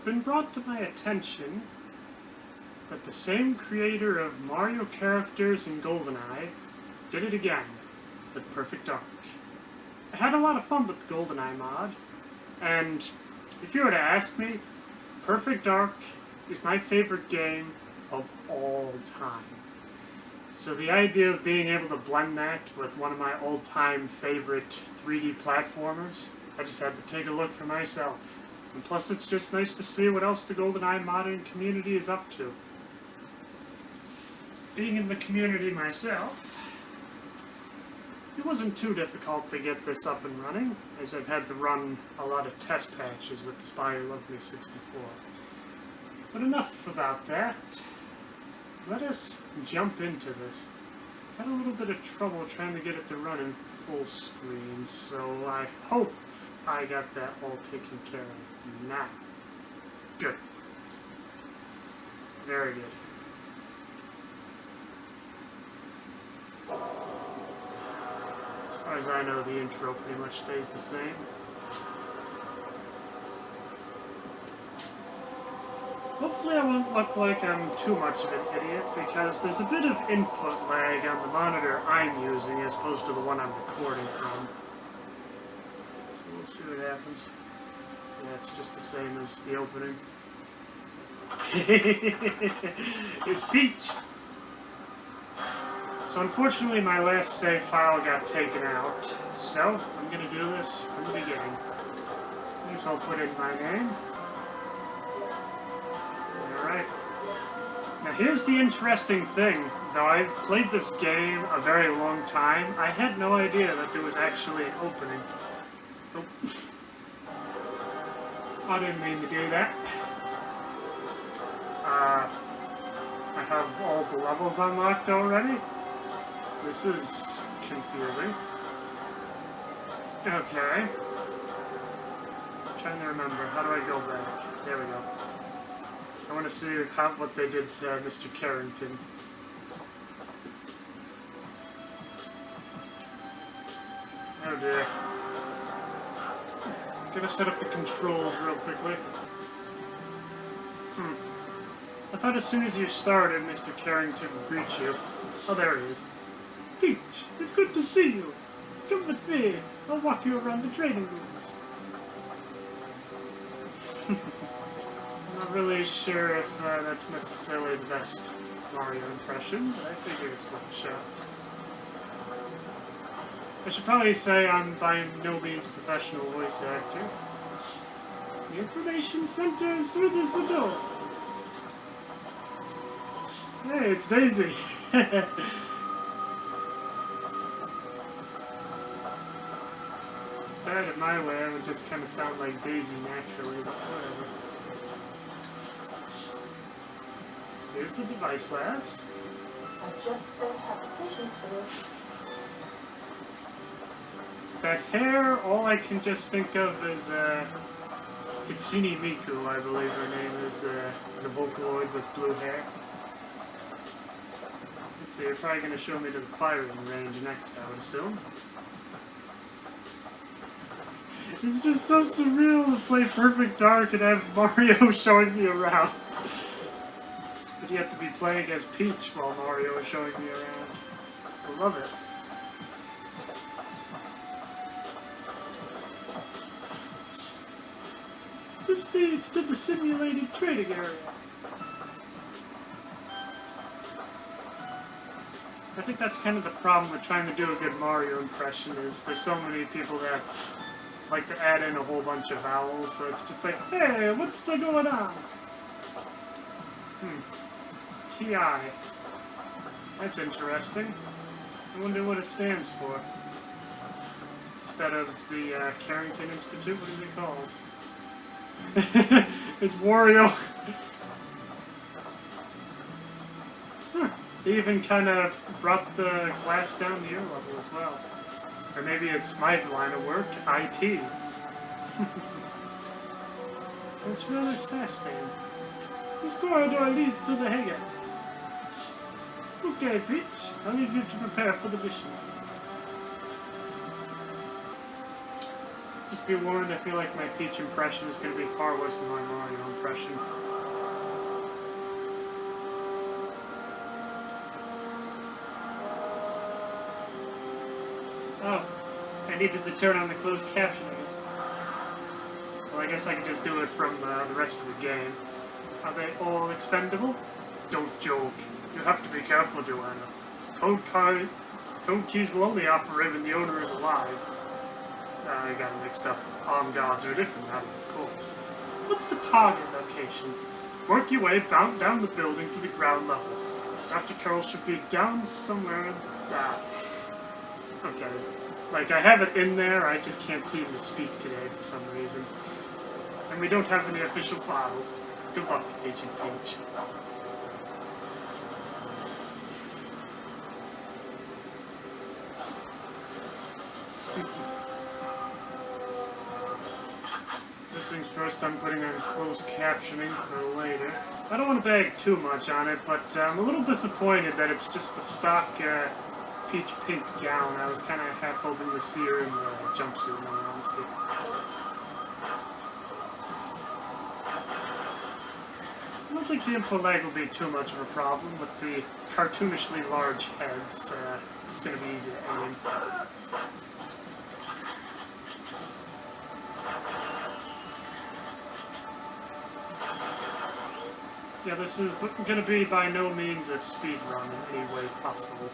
been brought to my attention that the same creator of Mario characters in GoldenEye did it again with Perfect Dark. I had a lot of fun with the GoldenEye mod, and if you were to ask me, Perfect Dark is my favorite game of all time. So the idea of being able to blend that with one of my all-time favorite 3D platformers, I just had to take a look for myself. And plus it's just nice to see what else the GoldenEye modding community is up to. Being in the community myself, it wasn't too difficult to get this up and running, as I've had to run a lot of test patches with the Spy Who Loved Me 64. But enough about that. Let us jump into this. I had a little bit of trouble trying to get it to run in full screen, so I hope I got that all taken care of now. Good. Very good. As far as I know, the intro pretty much stays the same. Hopefully I won't look like I'm too much of an idiot, because there's a bit of input lag on the monitor I'm using as opposed to the one I'm recording from. So we'll see what happens. Yeah, it's just the same as the opening. It's Peach! So unfortunately my last save file got taken out, so I'm going to do this from the beginning. Here's I'll put in my name. Alright. Now here's the interesting thing. Though I've played this game a very long time, I had no idea that there was actually an opening. Oh. I didn't mean to do that. I have all the levels unlocked already. This is confusing. Okay. I'm trying to remember. How do I go back? There we go. I want to see what they did to Mr. Carrington. Oh dear. Gonna set up the controls real quickly. I thought as soon as you started, Mr. Carrington would greet you. Oh, there he is. Peach, it's good to see you. Come with me. I'll walk you around the training rooms. I'm not really sure if that's necessarily the best Mario impression, but I figured it's worth a shot. I should probably say I'm by no means a professional voice actor. The information center is through this door. Hey, it's Daisy. If I had it my way, I would just kind of sound like Daisy naturally, but whatever. Here's the device labs. I just don't have the patience for this. That hair, all I can just think of is, Kitsune Miku, I believe her name is, the Vocaloid with blue hair. Let's see, you're probably going to show me to the firing range next, I would assume. It's just so surreal to play Perfect Dark and have Mario showing me around. But you have to be playing as Peach while Mario is showing me around. I love it. This leads to the simulated trading area. I think that's kind of the problem with trying to do a good Mario impression, is there's so many people that like to add in a whole bunch of vowels, so it's just like, hey, what's going on? TI. That's interesting. I wonder what it stands for. Instead of the Carrington Institute, what is it called? It's Wario. They even kind of brought the glass down the ear level as well. Or maybe it's my line of work, IT. It's really fascinating. This corridor leads to the hangar. Okay, Peach, I'll leave you to prepare for the mission. Just be warned, I feel like my Peach impression is going to be far worse than my Mario impression. Oh, I needed to turn on the closed captioning. Well, I guess I can just do it from the rest of the game. Are they all expendable? Don't joke. You have to be careful, Joanna. Code keys will only operate when the owner is alive. I got it mixed up. Armed guards are different now, of course. What's the target location? Work your way down the building to the ground level. Dr. Carroll should be down somewhere. Okay. Like, I have it in there, I just can't seem to speak today for some reason. And we don't have any official files. Good luck, Agent Peach. First things first, I'm putting on closed captioning for later. I don't want to bag too much on it, but I'm a little disappointed that it's just the stock peach pink gown. I was kind of half hoping to see her in the jumpsuit, in all honesty. I don't think the info lag will be too much of a problem. With the cartoonishly large heads, it's going to be easy to aim. Yeah, this is going to be by no means a speed run in any way possible.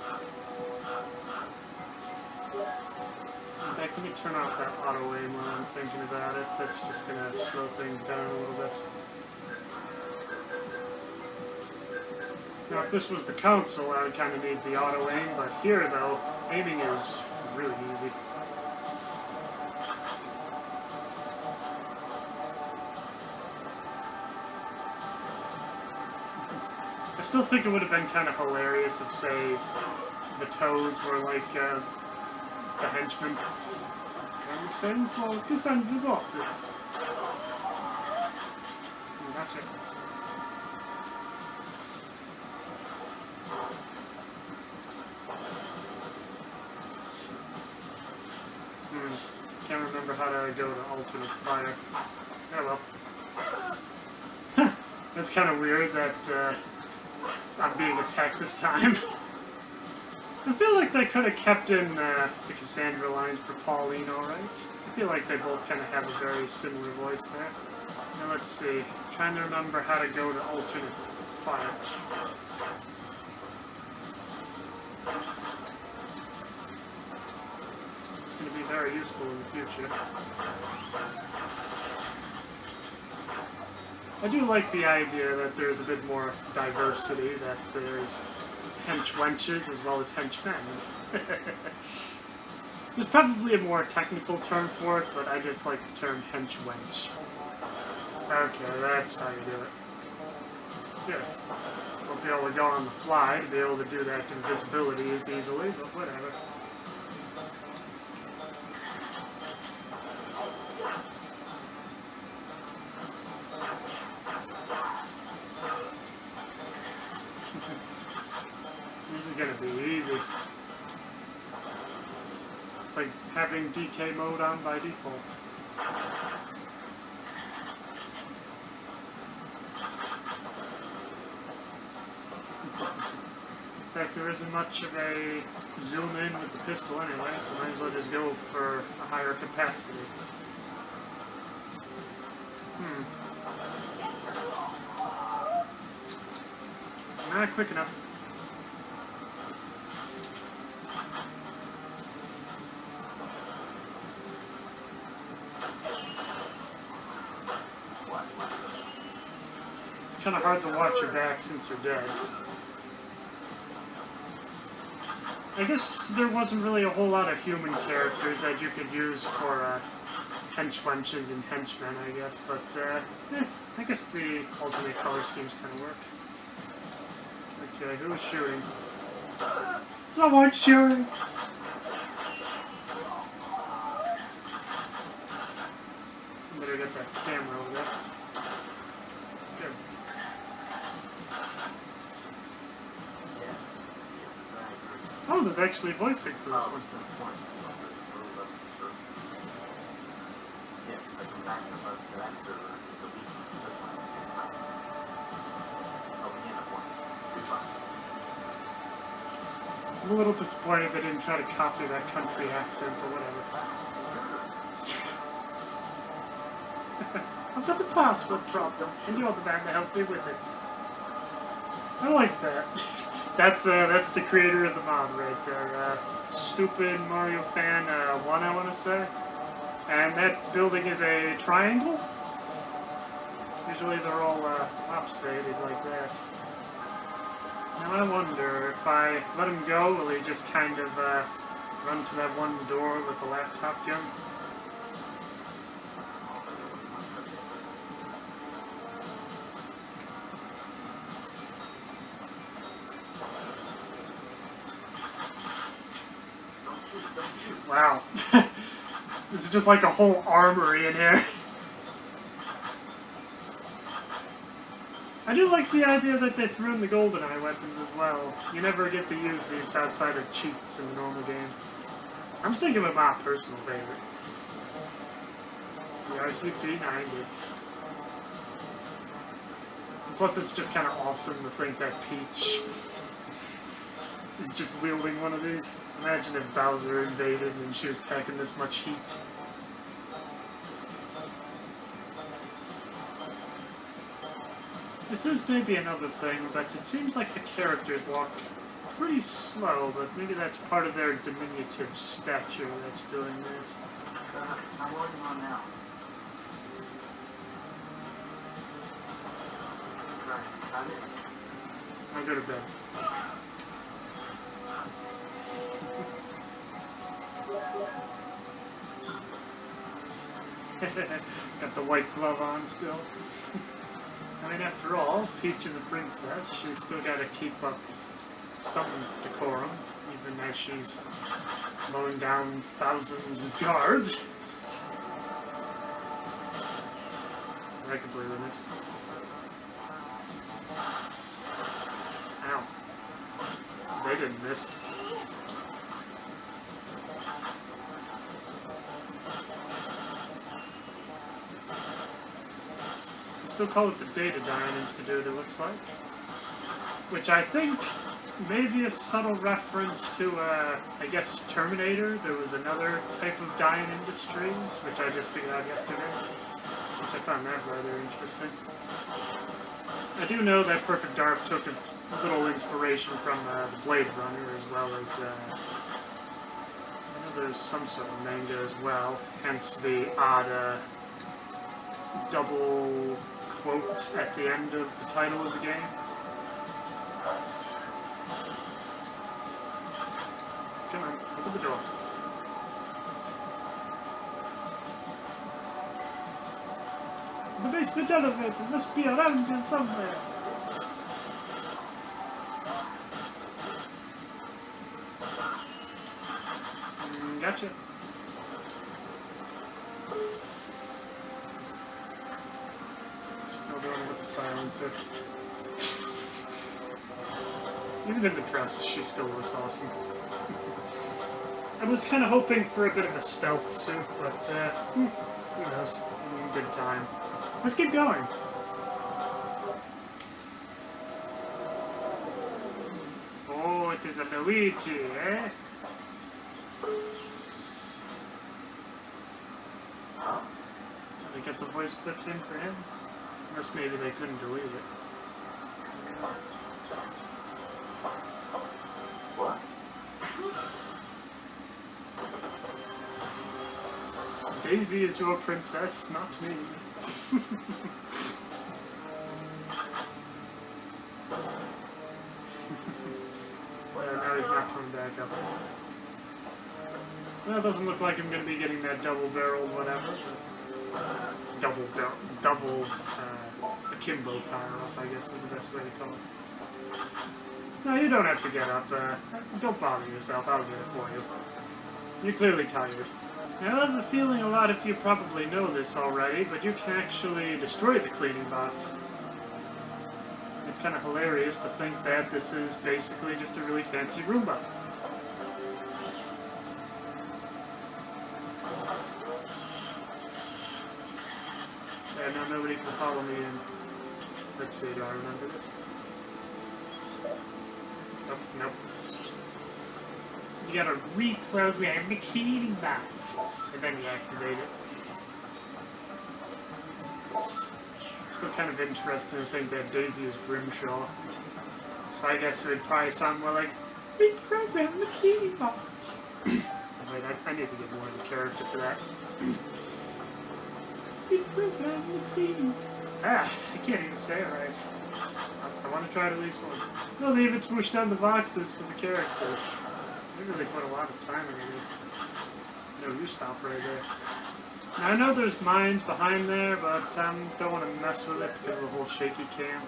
In fact, let me turn off that auto aim while I'm thinking about it. That's just going to slow things down a little bit. Now, if this was the console, I would kind of need the auto aim, but here, though, aiming is really easy. I still think it would have been kind of hilarious if, say, the Toads were like the henchmen. And the same flaws can send us off this. Gotcha. Can't remember how to go to alternate fire. Oh well. That's kind of weird that I'm being attacked this time. I feel like they could have kept in the Cassandra lines for Pauline, alright? I feel like they both kind of have a very similar voice there. Now let's see. I'm trying to remember how to go to alternate fire. It's going to be very useful in the future. I do like the idea that there's a bit more diversity, that there's hench-wenches as well as henchmen. There's probably a more technical term for it, but I just like the term hench-wench. Okay, that's how you do it. Yeah. Won't be able to go on the fly to be able to do that invisibility as easily, but whatever. This is gonna be easy. It's like having DK mode on by default. In fact, there isn't much of a zoom in with the pistol anyway, so might as well just go for a higher capacity. Not quick enough. It's kind of hard to watch your back since you're dead. I guess there wasn't really a whole lot of human characters that you could use for hench-wenches and henchmen, I guess, but I guess the alternate color schemes kind of work. Okay, who's shooting? Someone's shooting! Better get that camera over there. Good. Oh, there's actually voicing for this one. I'm a little disappointed they didn't try to copy that country accent or whatever. I've got a password problem, and you're the man to help me with it. I like that. That's the creator of the mod right there. Stupid Mario fan 1, I want to say. And that building is a triangle. Usually they're all lopsided like that. Now I wonder if I let him go, will he just kind of run to that one door with the laptop gun? Wow. It's just like a whole armory in here. I do like the idea that they threw in the GoldenEye weapons as well. You never get to use these outside of cheats in the normal game. I'm sticking with my personal favorite. The RCP-90. Plus it's just kind of awesome to think that Peach is just wielding one of these. Imagine if Bowser invaded and she was packing this much heat. This is maybe another thing, but it seems like the characters walk pretty slow, but maybe that's part of their diminutive stature that's doing that. I'm working on now. I'll go to bed. Got the white glove on still. I mean, after all, Peach is a princess. She's still got to keep up some decorum, even as she's mowing down thousands of yards. I completely missed. Ow. They didn't miss. Still call it the Datadyne Institute, it looks like. Which I think may be a subtle reference to, I guess, Terminator. There was another type of Dyne Industries, which I just figured out yesterday. Which I found that rather interesting. I do know that Perfect Dark took a little inspiration from the Blade Runner, as well as, I know there's some sort of manga as well, hence the odd, double quote at the end of the title of the game. Come on, open the door. The basement elevator must be around here somewhere. Gotcha. Still going with the silencer. Even in the dress, she still looks awesome. I was kind of hoping for a bit of a stealth suit, but who knows? Good time. Let's keep going. Oh, it is a Luigi, eh? They got the voice clips in for him? Unless maybe they couldn't delete it. What? Daisy is your princess, not me. Now he's not coming back up. Well, it doesn't look like I'm going to be getting that double-barreled whatever. Double akimbo power-up, I guess is the best way to call it. No, you don't have to get up. Don't bother yourself, I'll get it for you. You're clearly tired. Now, I have a feeling a lot of you probably know this already, but you can actually destroy the cleaning bot. It's kind of hilarious to think that this is basically just a really fancy Roomba. Follow me in. Let's see, do I remember this? Nope, nope. You gotta reprogram the heating bot, and then you activate it. Still kind of interesting to think that Daisy is Grimshaw. So I guess it would probably sound more like, reprogram the heating bot. Wait, I need to get more of the character for that. Ah, I can't even say it right. I want to try it at least once. No, they even smooshed down the boxes for the characters. They really put a lot of time into this. No, you stop right there. Now, I know there's mines behind there, but I don't want to mess with it because of the whole shaky cam.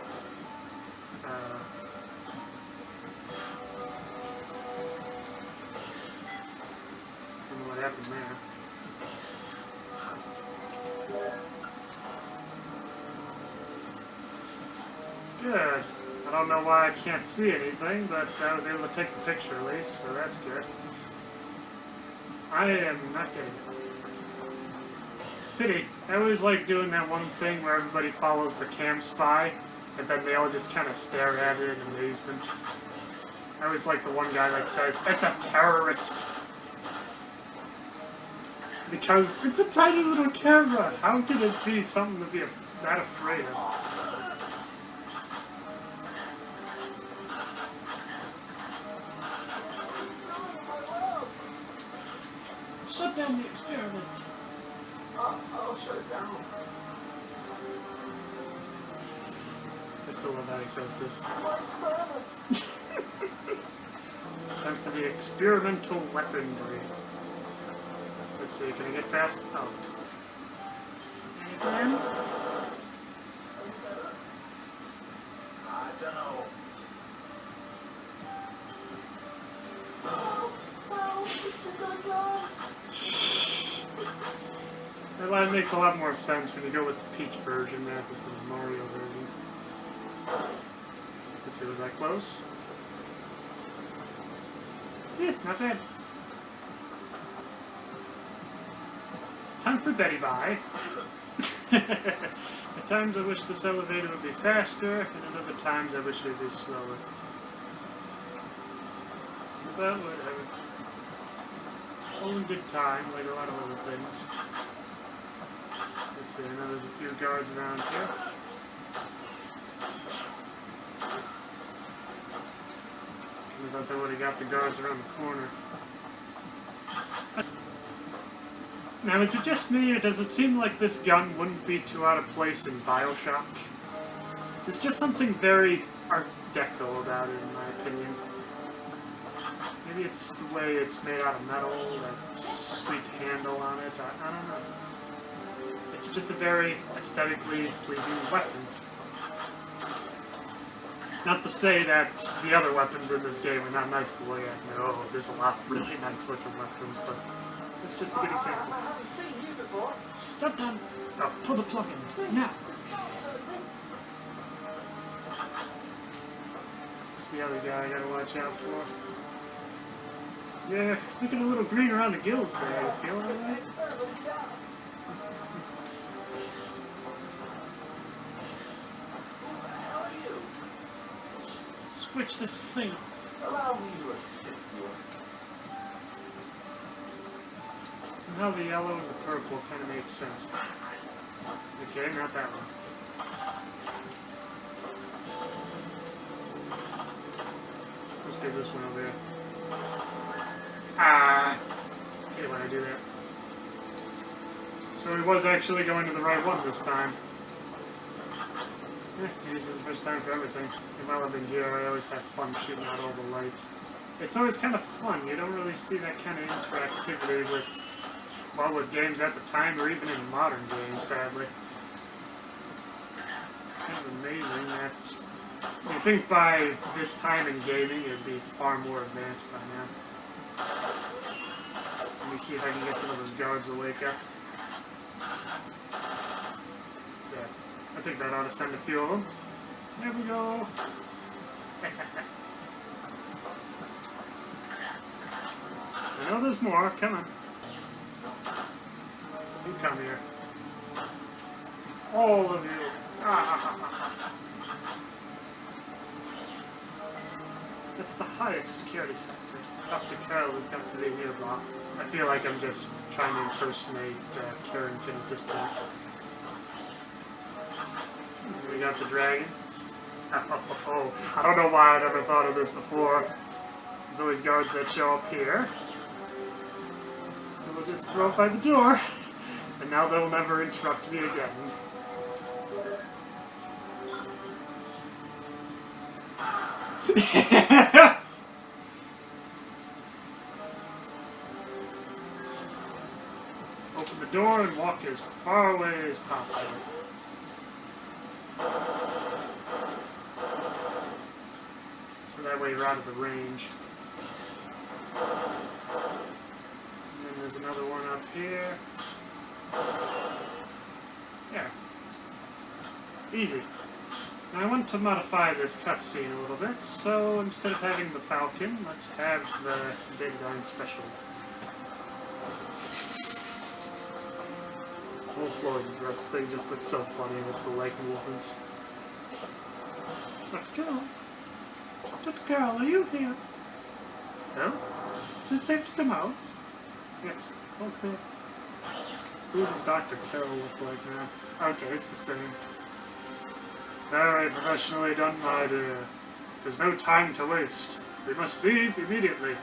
Don't know what happened there. Good. I don't know why I can't see anything, but I was able to take the picture at least, so that's good. I am not getting it. Pity. I always like doing that one thing where everybody follows the cam spy, and then they all just kind of stare at it in amazement. I always like the one guy that says, "It's a terrorist!" Because it's a tiny little camera. How could it be something to be that afraid of? Shut down the experiment. I'll shut it down. I still love how he says this. What experiments? Time for the experimental weaponry. Let's see, can I get past? Oh. Again? I don't know. That line makes a lot more sense when you go with the Peach version rather than the Mario version. Let's see, was that close? Yeah, not bad. Time for Betty Bye. At times I wish this elevator would be faster, and at other times I wish it would be slower. But whatever. All in good time, like a lot of other things. Let's see, I know there's a few guards around here. I thought they would have got the guards around the corner. Now, is it just me, or does it seem like this gun wouldn't be too out of place in BioShock? There's just something very Art Deco about it, in my opinion. Maybe it's the way it's made out of metal, that sweet handle on it, I don't know. It's just a very aesthetically pleasing weapon. Not to say that the other weapons in this game are not nice to look at. No, there's a lot of really nice looking weapons, but it's just a good example. I haven't seen you before. Sometime. Oh, pull the plug in. Now. What's the other guy I gotta watch out for? Yeah, looking a little green around the gills there. You feel alright? Switch this thing. Allow me to assist you. Somehow the yellow and the purple kind of makes sense. Okay, not that one. Let's do this one over here. Ah! I hate when I do that. So he was actually going to the right one this time. This is the first time for everything. And while I've been here, I always have fun shooting out all the lights. It's always kind of fun. You don't really see that kind of interactivity with, well, with games at the time, or even in modern games, sadly. It's kind of amazing that you think by this time in gaming it'd be far more advanced by now. Let me see if I can get some of those guards to wake up. Yeah, I think that ought to send a few of them. There we go. I know there's more. Come on. You come here. All of you. That's the highest security sector. Dr. Carroll has got to be nearby. I feel like I'm just trying to impersonate Carrington at this point. We got the dragon. Oh, I don't know why I never thought of this before. There's always guards that show up here. So we'll just throw it by the door. And now they'll never interrupt me again. Open the door and walk as far away as possible. So that way you're out of the range. And then there's another one up here. Yeah. Easy. Now I want to modify this cutscene a little bit, so instead of having the Falcon, let's have the Datadyne Special. The whole flowing dress thing just looks so funny with the leg movements. Dr. Carroll, are you here? No? Is it safe to come out? Yes. Okay. Who does Dr. Carroll look like now? Okay, it's the same. Very professionally done, my dear. There's no time to waste. We must leave immediately.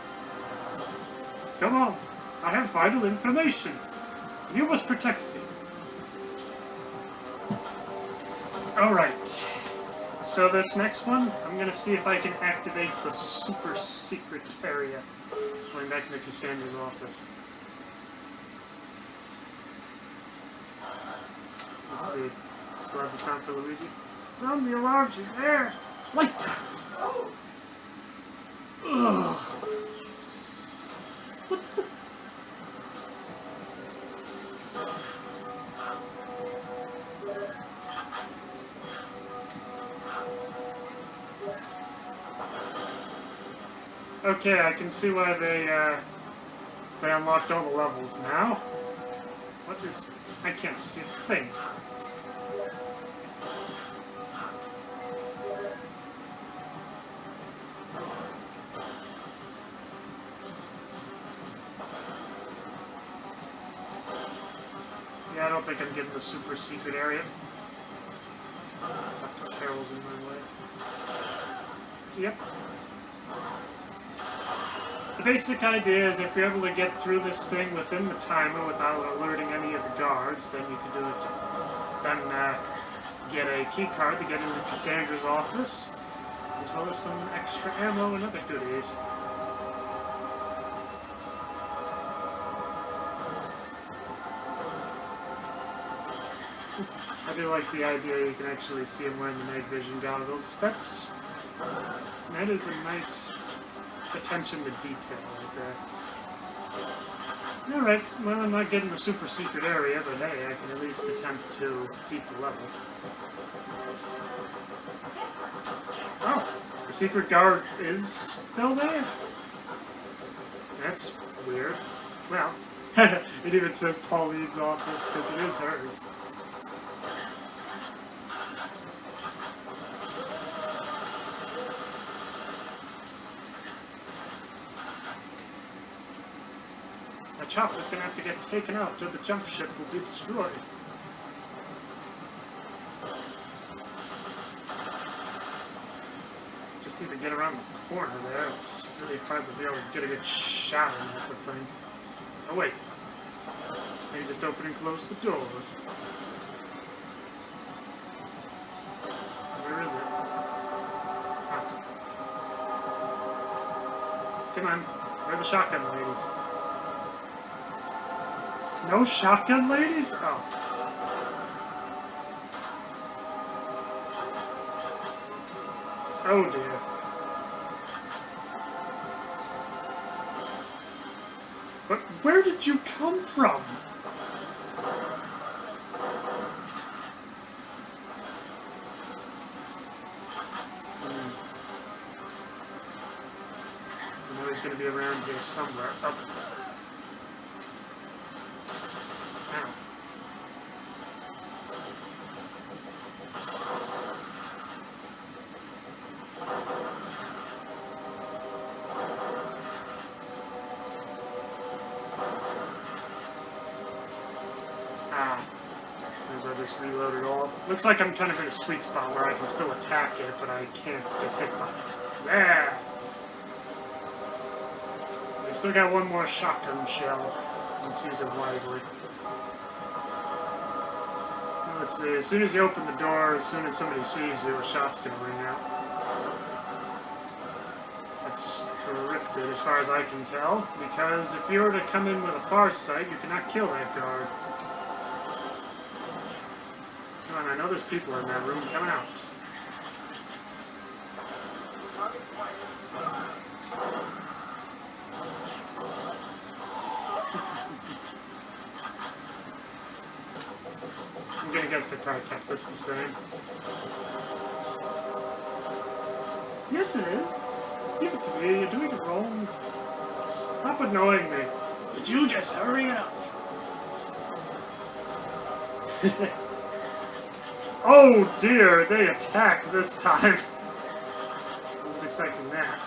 Come on. I have vital information. You must protect me. Alright. So this next one, I'm going to see if I can activate the super secret area. Going back into Cassandra's office. Let's see. Still have the sound for Luigi. Sound the alarm, she's there! Lights! Ugh. What's the... Okay, I can see why they unlocked all the levels now. What is... I can't see a thing. Yeah, I don't think I'm getting the super secret area. Dr. Carroll's in my way. Yep. The basic idea is if you're able to get through this thing within the timer without alerting any of the guards, then you can do it. Then get a key card to get into Cassandra's office, as well as some extra ammo and other goodies. I do like the idea you can actually see him wearing the night vision goggles. That is a nice attention to detail like that. Alright, well I'm not getting the super secret area, but hey, I can at least attempt to beat the level. Oh, the secret guard is still there. That's weird. Well, it even says Pauline's office, because it is hers. The chopper's gonna have to get taken out or the jump ship will be destroyed. Just need to get around the corner there. It's really hard to be able to get a good shot on that thing. Oh wait. Maybe just open and close the doors. Where is it? Ah. Come on. Where are the shotgun ladies? No shotgun ladies? Oh. Oh dear. But where did you come from? I know he's going to be around here somewhere. Oh. Looks like I'm kind of in a sweet spot where I can still attack it, but I can't get hit by it. There! We still got one more shotgun shell. Let's use it wisely. Let's see, as soon as you open the door, as soon as somebody sees you, a shot's gonna ring out. That's scripted as far as I can tell, because if you were to come in with a Farsight, you cannot kill that guard. Come on, I know there's people in that room. Come out. I'm gonna guess they probably kept this the same. Yes, it is. Give it to me. You're doing it wrong. Stop annoying me. Would you just hurry up? Oh dear, they attacked this time. I wasn't expecting that.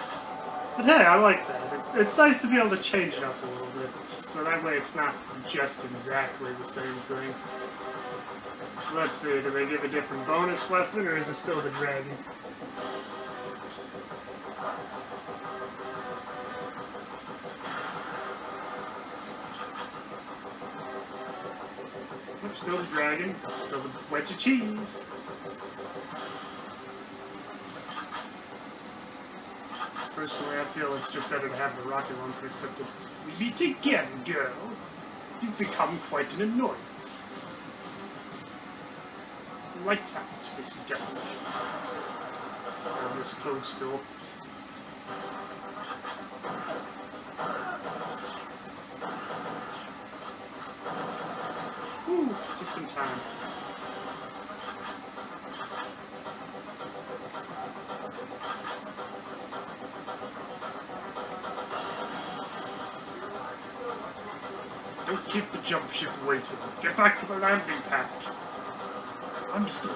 But hey, I like that. It's nice to be able to change it up a little bit, so that way it's not just exactly the same thing. So let's see, do they give a different bonus weapon, or is it still the dragon? Nope, still the dragon, still the wedge of cheese. Personally, I feel it's just better to have the rocket launcher equipped. We meet again, girl. You've become quite an annoyance. Lights out, Miss Devil. Miss Toadstool. Ooh, just in time. Don't keep the jump ship waiting. Get back to the landing pad. Understood.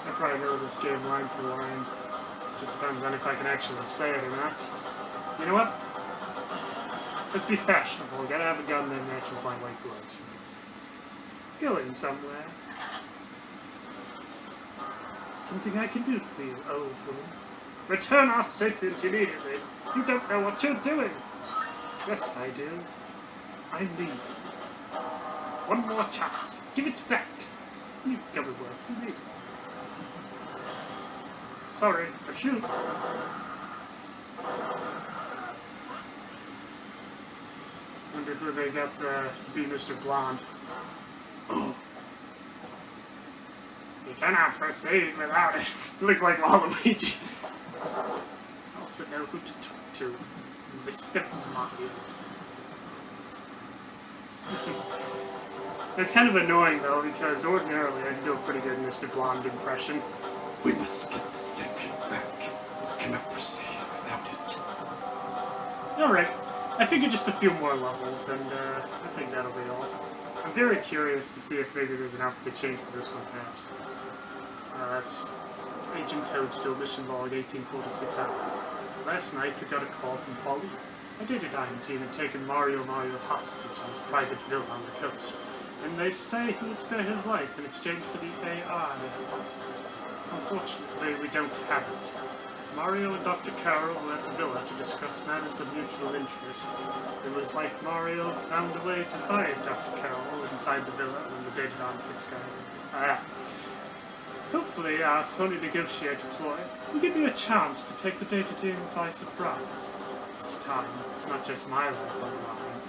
I probably know this game line for line. Just depends on if I can actually say it or not. You know what? Let's be fashionable. We gotta have a gun that matches my white gloves. Going somewhere. Something I can do for you, old woman. Return our sapient immediately. You don't know what you're doing. Yes, I do. I'm leaving. One more chance. Give it back. You've got to work for me. Sorry, I shoot. Wonder who they got to be Mr. Blonde. Oh. You cannot proceed without it. Looks like Waluigi. I also know who to talk to. Mr. Mario. It's kind of annoying though, because ordinarily I can do a pretty good Mr. Blonde impression. We must get the sapient back. We cannot proceed without it. Alright, I figured just a few more levels, and I think that'll be all. I'm very curious to see if maybe there's an outfit change for this one, perhaps. That's Agent Toadstool, Mission Log, 1846 hours. Last night we got a call from Polly. A data dining team had taken Mario hostage in his private villa on the coast, and they say he would spare his life in exchange for the AI. Unfortunately, we don't have it. Mario and Dr. Carroll were at the villa to discuss matters of mutual interest. It was like Mario found a way to hide Dr. Carroll inside the villa when the data dining kits got out. Hopefully, our phony negotiator ploy will give you a chance to take the data team by surprise. This time, it's not just my life on the line.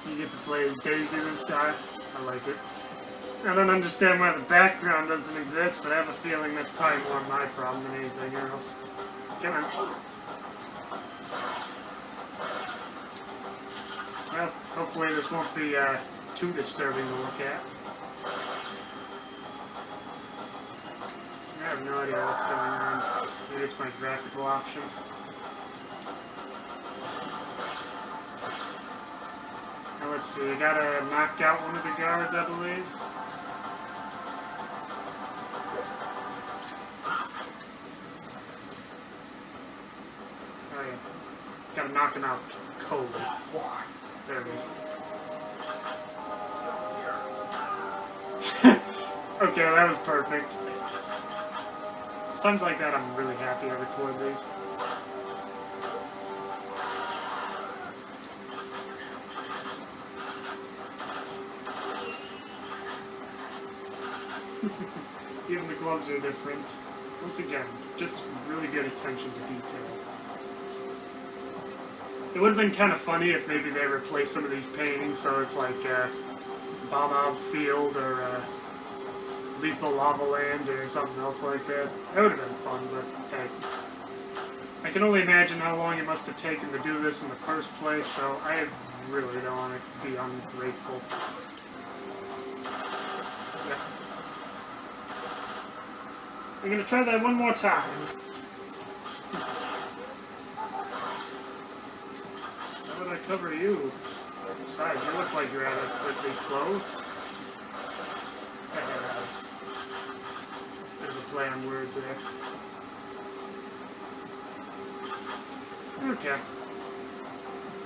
You get to play as Daisy this time. I like it. I don't understand why the background doesn't exist, but I have a feeling that's probably more my problem than anything else. Come on. Well, hopefully this won't be too disturbing to look at. I have no idea what's going on. Maybe it's my graphical options. Now let's see, I gotta knock out one of the guards, I believe. Oh yeah. Gotta knock him out cold. There it is. Okay, that was perfect. Times like that, I'm really happy I record these. Even the gloves are different. Once again, just really good attention to detail. It would have been kind of funny if maybe they replaced some of these paintings so it's like Bob Field or Lethal Lava Land or something else like that. That would have been fun, but hey. I can only imagine how long it must have taken to do this in the first place, so I really don't want to be ungrateful. Yeah. I'm gonna try that one more time. How would I cover you? Besides, you look like you're adequately clothed. Bit of a play on words there. Okay.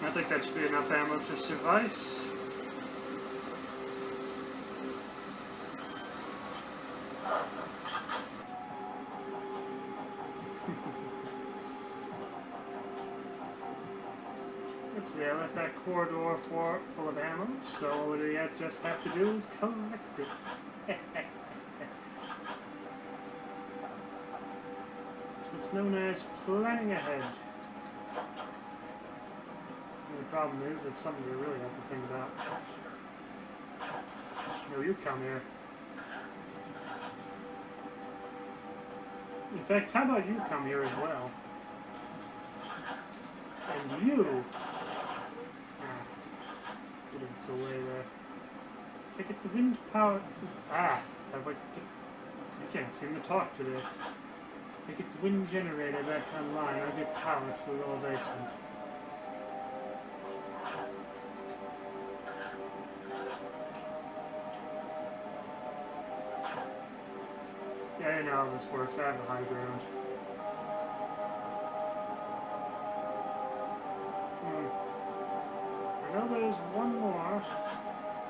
I think that should be enough ammo to suffice. Let's see, I left that corridor full of ammo, so all we just have to do is collect it. It's known as planning ahead. And the problem is, it's something you really have to think about. No, you come here. In fact, how about you come here as well? And you! Bit of delay there. Take it the wind power. I can't seem to talk today. Take it the wind generator back online. I'll get power to the lower basement. Yeah, I know how this works. I have the high ground. I know there's one more.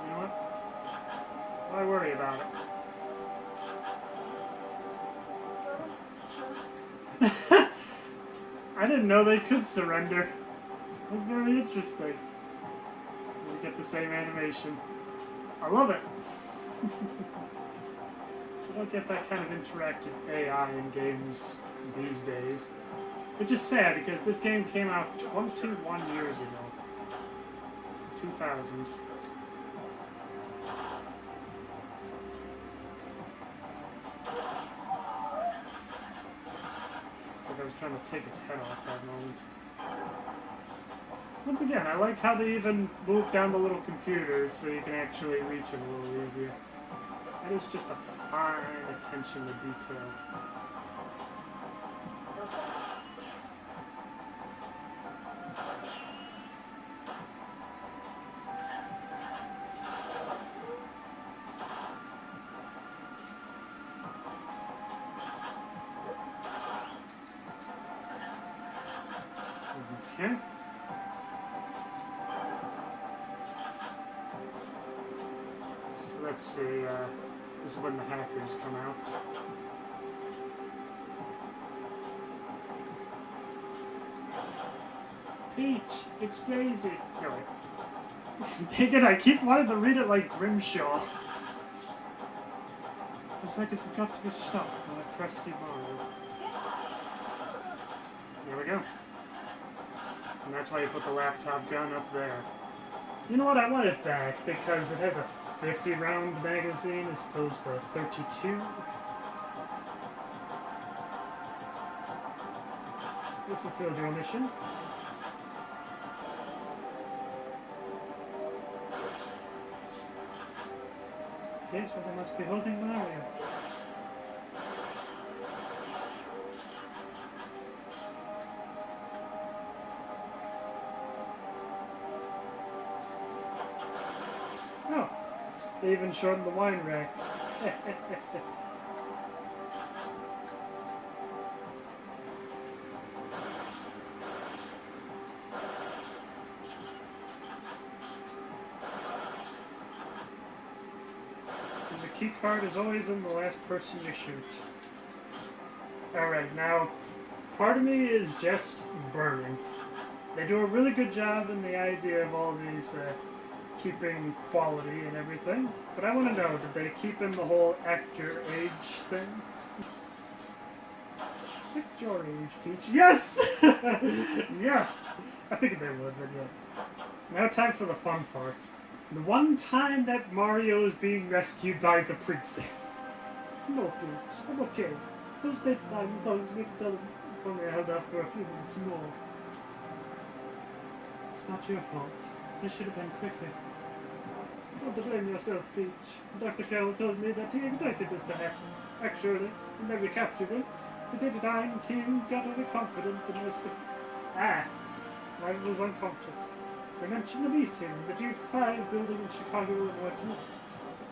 You know what? Why worry about it? I didn't know they could surrender. It was very interesting. We get the same animation. I love it. You don't get that kind of interactive AI in games these days. Which is sad because this game came out 21 years ago. 2000. It's like I was trying to take his head off that moment. Once again, I like how they even moved down the little computers so you can actually reach them a little easier. That is just a fine attention to detail. Okay. So let's see, this is when the hackers come out. Peach, it's Daisy. No, wait. Dang it, I keep wanting to read it like Grimshaw. It's like it's got to be stopped by a fresky Mario. There we go. And that's why you put the laptop gun up there. You know what? I want it back because it has a 50-round magazine as opposed to 32. You fulfilled your mission. Yes, well, they must be holding Mario. Oh, they even shortened the wine racks. key card is always in the last person you shoot. Alright, now, part of me is just burning. They do a really good job in the idea of all these keeping quality and everything, but I want to know, did they keep in the whole act your age thing? Pick your age, Peach. Yes! Yes! I figured they would, but yeah. Now time for the fun part. The one time that Mario is being rescued by the princess. No, Peach. I'm okay. Those daytime bugs make it tell them if only I held out for a few minutes more. It's not your fault. This should have been quicker. Don't blame yourself, Peach. Dr. Carroll told me that he expected this to happen. Actually, when they recaptured him, the Daytime team got overconfident and was I was unconscious. They mentioned the meeting, the G5 building in Chicago and whatnot.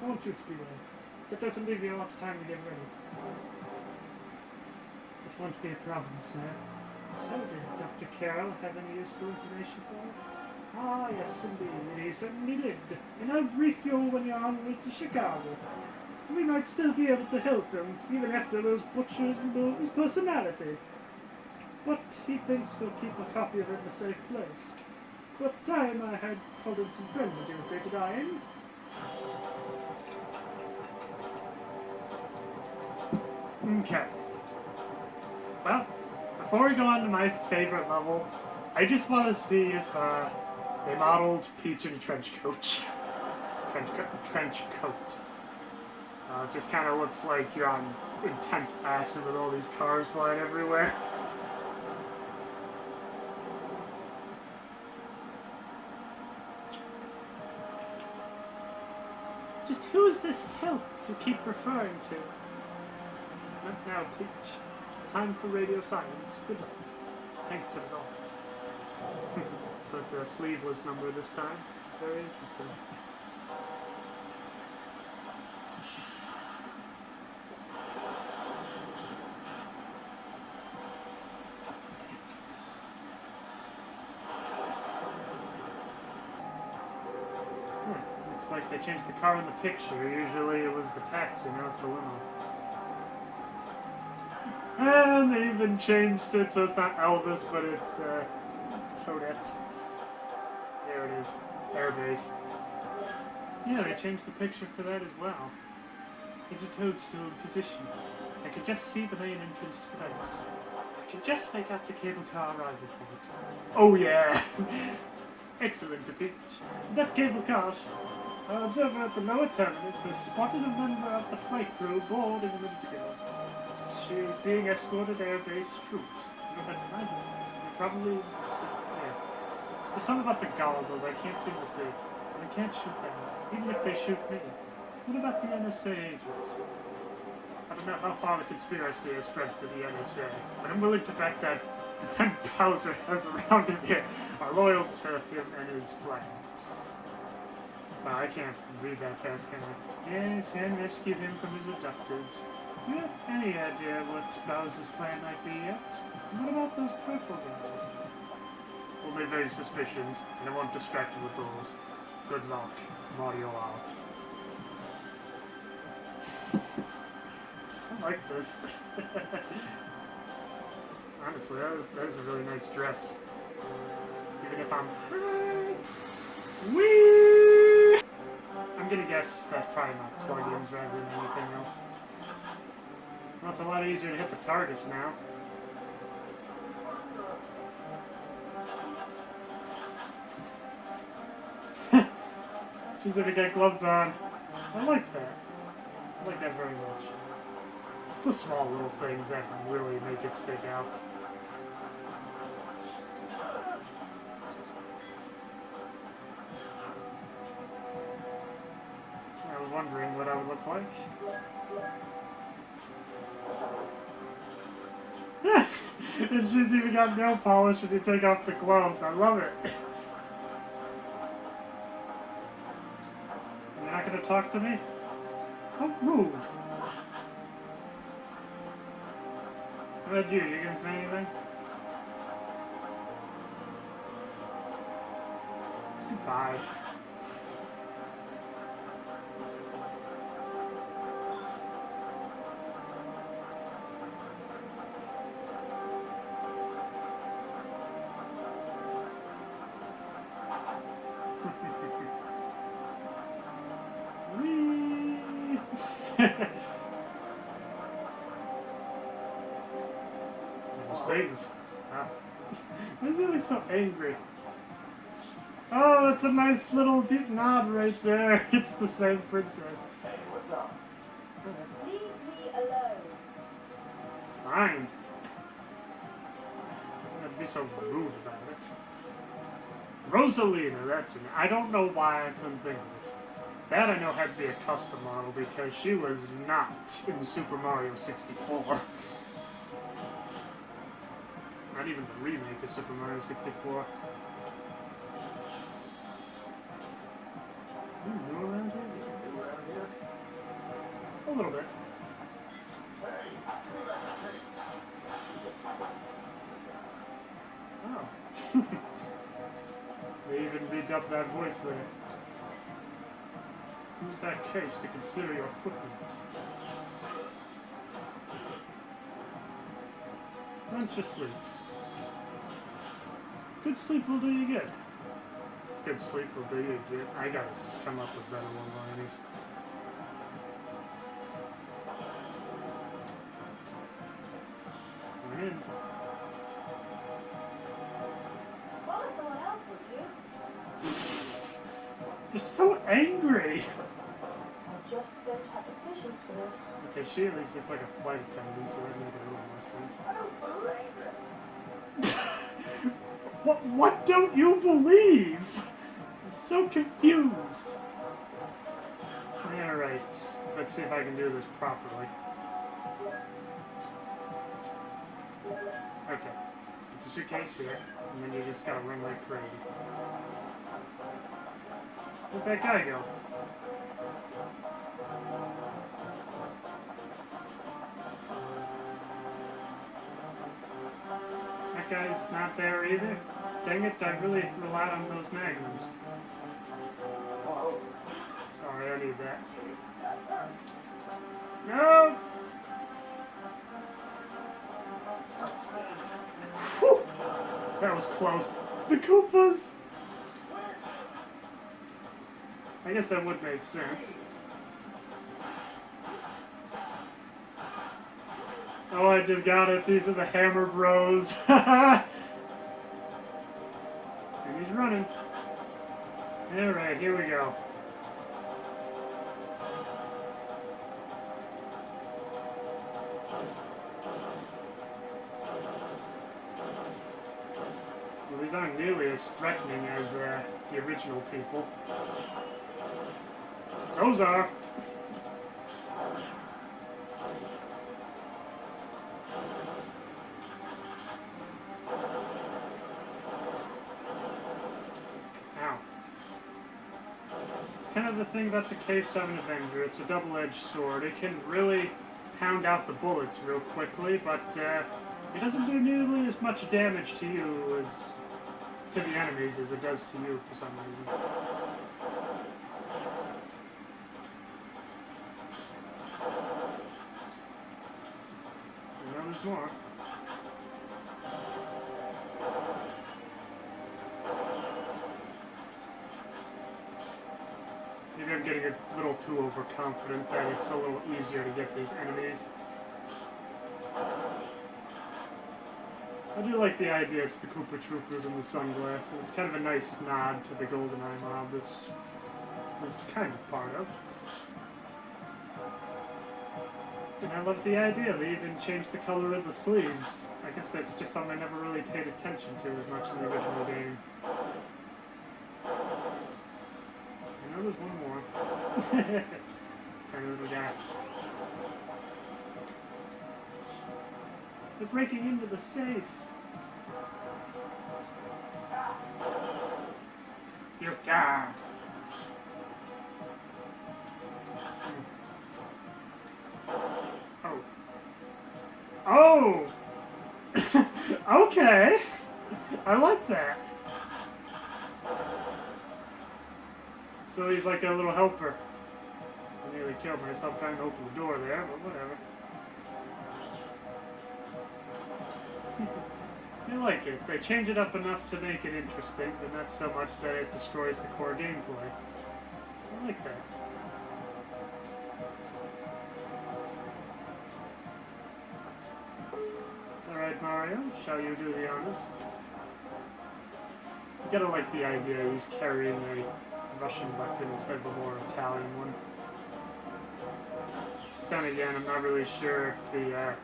I want you to be there. That doesn't leave you a lot of time to get ready. It won't be a problem, sir. So did Dr. Carroll have any useful information for you? Ah, yes, indeed. He certainly did. And I'll brief you when you're on route to Chicago. We might still be able to help him, even after those butchers remove his personality. But he thinks they'll keep a copy of it in a safe place. What time I had called in some friends that you were to dying. Okay. Well, before we go on to my favorite level, I just want to see if they modeled Peach in a trench coat. Trench coat. It just kind of looks like you're on intense acid with all these cars flying everywhere. Just who is this help you keep referring to? Not now, Peach. Time for radio silence. Good luck. Thanks a lot. So it's a sleeveless number this time. Very interesting. It's like they changed the car in the picture. Usually it was the taxi, now it's the limo. And they even changed it so it's not Elvis, but it's Toadette. There it is. Airbase. Yeah, they changed the picture for that as well. It's a toadstool position. I can just see the main entrance to the base. I can just make out the cable car arrival point. Oh yeah! Excellent, Peach. That cable car observer at the lower terminus has spotted a member of the flight crew boarding a minute ago. She is being escorted airbase troops. You don't have to mind her. You probably see. Yeah. There's something about the goggles I can't seem to see. And I can't shoot them, even if they shoot me. What about the NSA agents? I don't know how far the conspiracy has spread to the NSA, but I'm willing to bet that the men Bowser has around him here are loyal to him and his plan. Wow, I can't read that fast, can I? Yes, and rescue him from his abductors. Do you have any idea what Bowser's plan might be yet? And what about those purple guys? Only vague suspicions, and I won't distract you with those. Good luck. Mario out. I like this. Honestly, that was a really nice dress. Even if I'm... Whee! I'm gonna guess that's probably not plugins rather than anything else. Well, it's a lot easier to hit the targets now. She's gonna get gloves on. I like that. I like that very much. It's the small little things that really make it stick out. I was wondering what I would look like. And she's even got nail polish when you take off the gloves. I love it. You're not gonna talk to me? How rude. What about you? You gonna say anything? Goodbye. Things. Wow. Why is he like so angry? Oh, that's a nice little deep nod right there. It's the same princess. Hey, what's up? Leave me alone. Fine. I'm gonna be so rude about it. Rosalina, that's her name. I don't know why I couldn't think of it. That I know had to be a custom model because she was not in Super Mario 64. Not even the remake of Super Mario 64. New around here? You around here? A little bit. Hey, who's that face? Oh. They even beat up that voice there. Use that case to consider your equipment. Why don't you sleep? Good sleep will do you good. Good sleep will do you good. I gotta come up with better one-liners. Come in. Well, if someone else would you? You're so angry! I just don't have the patience for this. Okay, she at least looks like a flight attendant, so that makes a little more sense. I don't believe it. What don't you believe? I'm so confused. Alright, let's see if I can do this properly. Okay, it's a suitcase here, and then you just gotta run like crazy. Where'd that guy go? That guy's not there either. Dang it, I really relied on those magnums. Whoa. Sorry, I need that. No! Whew. That was close. The Koopas! I guess that would make sense. Oh, I just got it. These are the Hammer Bros. And he's running. Alright, here we go. Well, these aren't nearly as threatening as the original people. Those are. Ow. It's kind of the thing about the Cave 7 Avenger. It's a double-edged sword. It can really pound out the bullets real quickly, but it doesn't do nearly as much damage to you as to the enemies as it does to you for some reason. There's more. Maybe I'm getting a little too overconfident that it's a little easier to get these enemies. I do like the idea it's the Koopa Troopers and the sunglasses. It's kind of a nice nod to the GoldenEye mob this was kind of part of. And I love the idea. They even changed the color of the sleeves. I guess that's just something I never really paid attention to as much in the original game. I know there's one more. Tiny little guy. They're breaking into the safe. You God. Oh! Okay! I like that. So he's like a little helper. I nearly killed myself trying to open the door there, but whatever. I like it. They change it up enough to make it interesting, but not so much that it destroys the core gameplay. I like that. Mario, shall you do the honors? You gotta like the idea he's carrying a Russian weapon instead of a more Italian one. Then again, I'm not really sure if the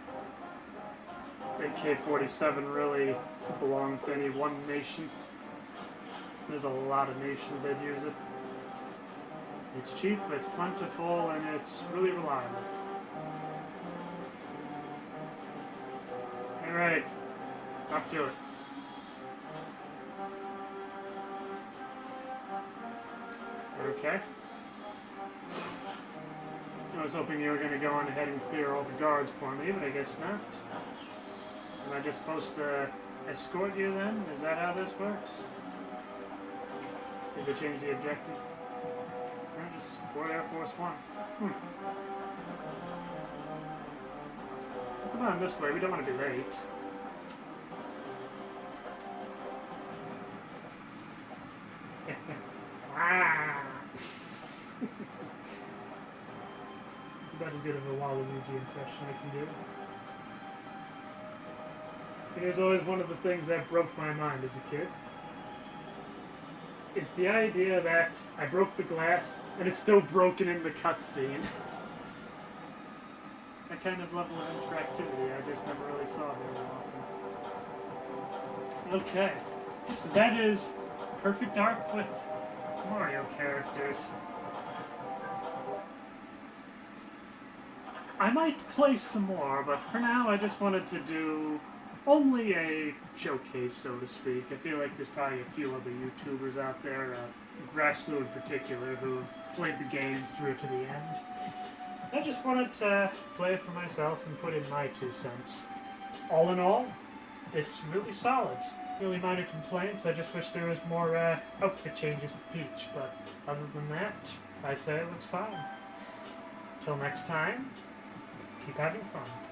AK-47 really belongs to any one nation. There's a lot of nations that use it. It's cheap, it's plentiful, and it's really reliable. Alright, up to it. Okay. I was hoping you were going to go on ahead and clear all the guards for me, but I guess not. Am I just supposed to escort you then? Is that how this works? Did they change the objective? No, just support Air Force One. Come on this way, we don't want to be late. Ah! It's about as good of a Waluigi impression I can do. It is always one of the things that broke my mind as a kid. It's the idea that I broke the glass and it's still broken in the cutscene. That kind of level of interactivity I just never really saw very often. Okay, so that is Perfect Dark with Mario characters. I might play some more, but for now I just wanted to do only a showcase, so to speak. I feel like there's probably a few other YouTubers out there, Grasslu in particular, who've played the game through to the end. I just wanted to play it for myself and put in my 2 cents. All in all, it's really solid. Really minor complaints. I just wish there was more outfit changes for Peach, but other than that, I'd say it looks fine. Till next time, keep having fun.